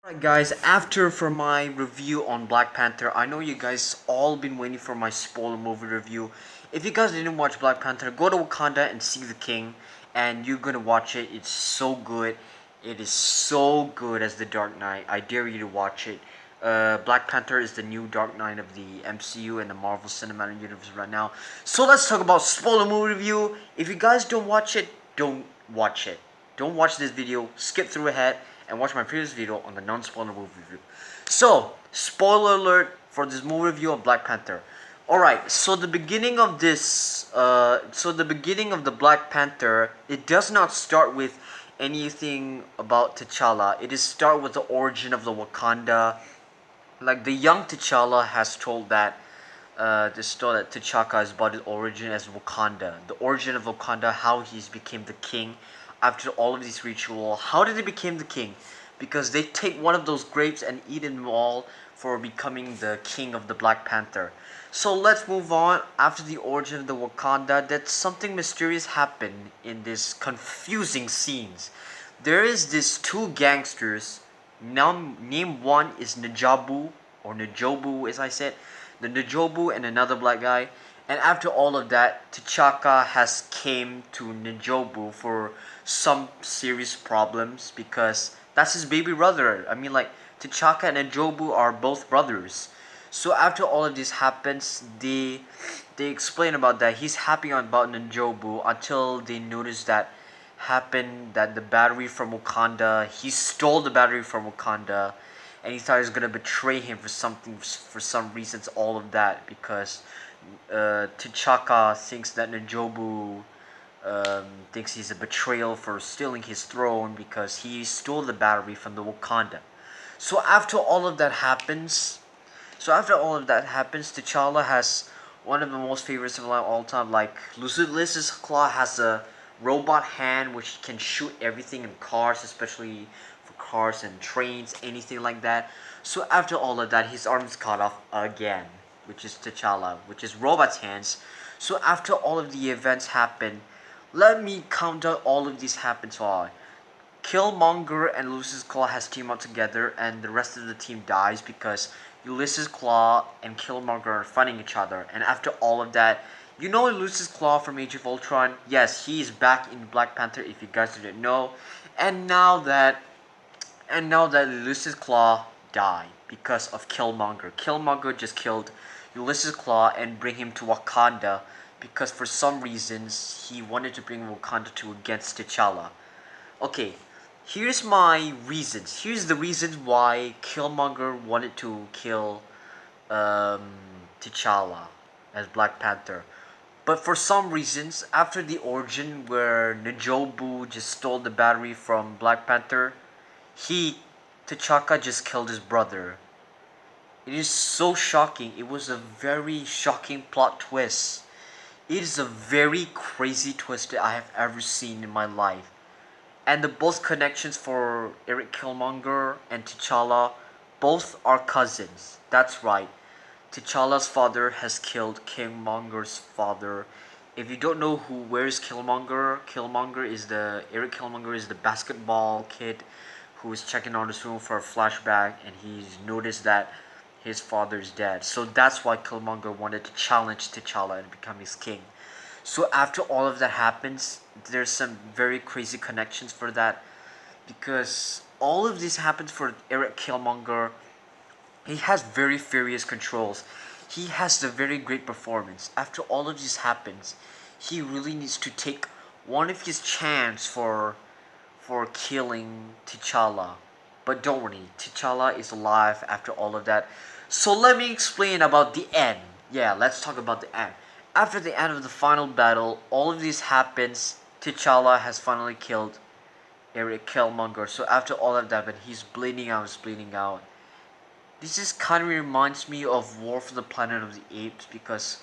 Alright guys, after for my review on Black Panther, I know you guys all been waiting for my spoiler movie review. If you guys didn't watch Black Panther, go to Wakanda and see the King, and you're gonna watch it. It's so good. It is so good as the Dark Knight. I dare you to watch it. Black Panther is the new Dark Knight of the MCU and the Marvel Cinematic Universe right now. So let's talk about spoiler movie review. If you guys don't watch it, don't watch it. Don't watch this video. Skip through ahead and watch my previous video on the non-spoiler movie review. So, spoiler alert for this movie review of Black Panther. Alright, so the beginning of the Black Panther, it does not start with anything about T'Challa. It is start with the origin of the Wakanda. Like the young T'Challa has told that the story that T'Chaka is about his origin as Wakanda. The origin of Wakanda, how he's became the king after all of these rituals. How did he become the king? Because they take one of those grapes and eat them all for becoming the king of the Black Panther. So let's move on. After the origin of the Wakanda, that something mysterious happened in this confusing scenes. There is these two gangsters. Now, name one is Najabu or Najobu, as I said, the Najobu and another black guy. And after all of that, T'Chaka has came to Najobu for some serious problems because that's his baby brother. I mean, like T'Chaka and Najobu are both brothers. So after all of this happens, they explain about that. He's happy about Najobu until they notice that happened that the battery from Wakanda, he stole the battery from Wakanda, and he thought he was gonna betray him for something, for some reasons, all of that because T'Chaka thinks that Najobu thinks he's a betrayal for stealing his throne because he stole the battery from the Wakanda. So after all of that happens, T'Challa has one of the most favorites of all time. Like Lucius Claw has a robot hand which can shoot everything in cars, especially for cars and trains, anything like that. So after all of that, his arm is cut off again, which is T'Challa, which is robot's hands. So after all of the events happen, let me count out all of these happens while Killmonger and Ulysses Claw has teamed up together and the rest of the team dies because Ulysses Claw and Killmonger are fighting each other. And after all of that, you know Ulysses Claw from Age of Ultron? Yes, he is back in Black Panther if you guys didn't know. And now that Ulysses Claw died because of Killmonger. Killmonger just killed Ulysses Claw and bring him to Wakanda because for some reasons he wanted to bring Wakanda to against T'Challa. Okay, here's my reasons. Here's the reasons why Killmonger wanted to kill T'Challa as Black Panther. But for some reasons, after the origin where Najobu just stole the battery from Black Panther, T'Chaka just killed his brother. It is so shocking. It was a very shocking plot twist. It is a very crazy twist that I have ever seen in my life. And the both connections for Eric Killmonger and T'Challa, both are cousins. That's right. T'Challa's father has killed Killmonger's father. If you don't know where is Killmonger, Eric Killmonger is the basketball kid who is checking on his room for a flashback, and he's noticed that his father is dead. So that's why Killmonger wanted to challenge T'Challa and become his king. So after all of that happens, there's some very crazy connections for that because all of this happens for Eric Killmonger. He has very furious controls. He has the very great performance. After all of this happens, he really needs to take one of his chance for killing T'Challa. But don't worry, T'Challa is alive after all of that. So let me explain about the end. Yeah, let's talk about the end. After the end of the final battle, all of this happens. T'Challa has finally killed Eric Killmonger. So after all of that, when he's bleeding out. This just kind of reminds me of War for the Planet of the Apes because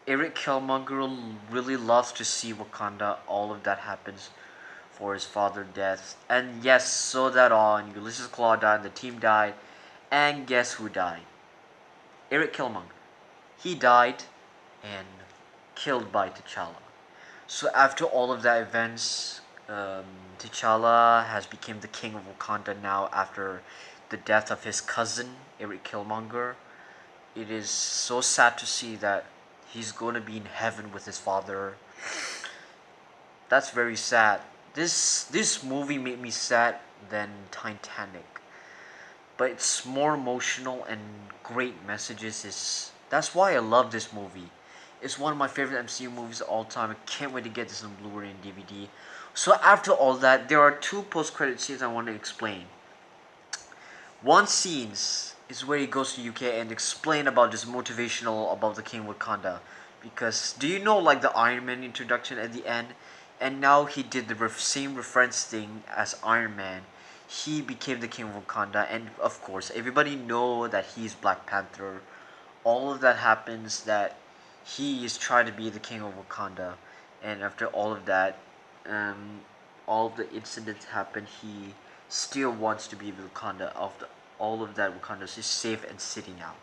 Eric Killmonger really loves to see Wakanda. All of that happens for his father's death. And yes, so that on, Ulysses Claw died, the team died. And guess who died? Eric Killmonger. He died and killed by T'Challa. So after all of that events, T'Challa has become the king of Wakanda now after the death of his cousin, Eric Killmonger. It is so sad to see that he's going to be in heaven with his father. That's very sad. This movie made me sad than Titanic, but it's more emotional and great messages. Is That's why I love this movie. It's one of my favorite MCU movies of all time. I can't wait to get this on Blu-ray and DVD. So after all that, there are two post-credit scenes I want to explain. One scene is where he goes to UK and explain about this motivational about the King of Wakanda. Because do you know like the Iron Man introduction at the end? And now he did the same reference thing as Iron Man. He became the King of Wakanda, and of course everybody know that he's Black Panther. All of that happens that he is trying to be the King of Wakanda, and after all of that, um, all of the incidents happen. He still wants to be Wakanda. After all of that, Wakanda is safe and sitting out.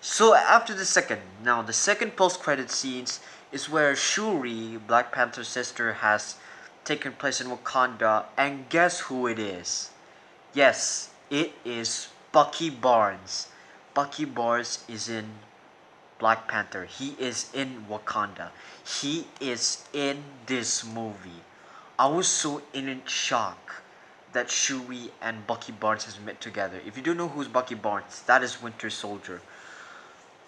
So after the second post-credit scenes is where Shuri, Black Panther's sister, has taken place in Wakanda, and guess who it is? Yes, it is Bucky Barnes. Bucky Barnes is in Black Panther. He is in Wakanda. He is in this movie. I was so in shock that Shuri and Bucky Barnes has met together. If you don't know who's Bucky Barnes, that is Winter Soldier.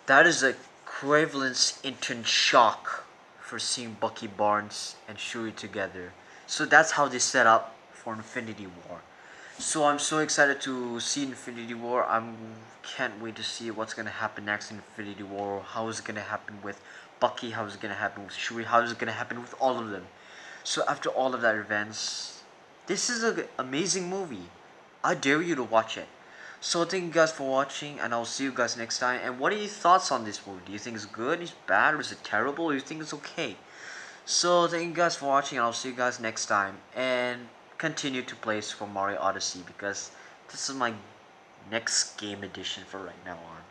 That is a equivalence into shock for seeing Bucky Barnes and Shuri together. So that's how they set up for Infinity War. So I'm so excited to see Infinity War. I can't wait to see what's gonna happen next in Infinity War. How is it gonna happen with Bucky? How is it gonna happen with Shuri? How is it gonna happen with all of them? So after all of that events, this is an amazing movie. I dare you to watch it. So thank you guys for watching, and I'll see you guys next time. And what are your thoughts on this movie? Do you think it's good, it's bad, or is it terrible, or do you think it's okay? So thank you guys for watching, and I'll see you guys next time. And continue to play Super Mario Odyssey because this is my next game edition for right now on.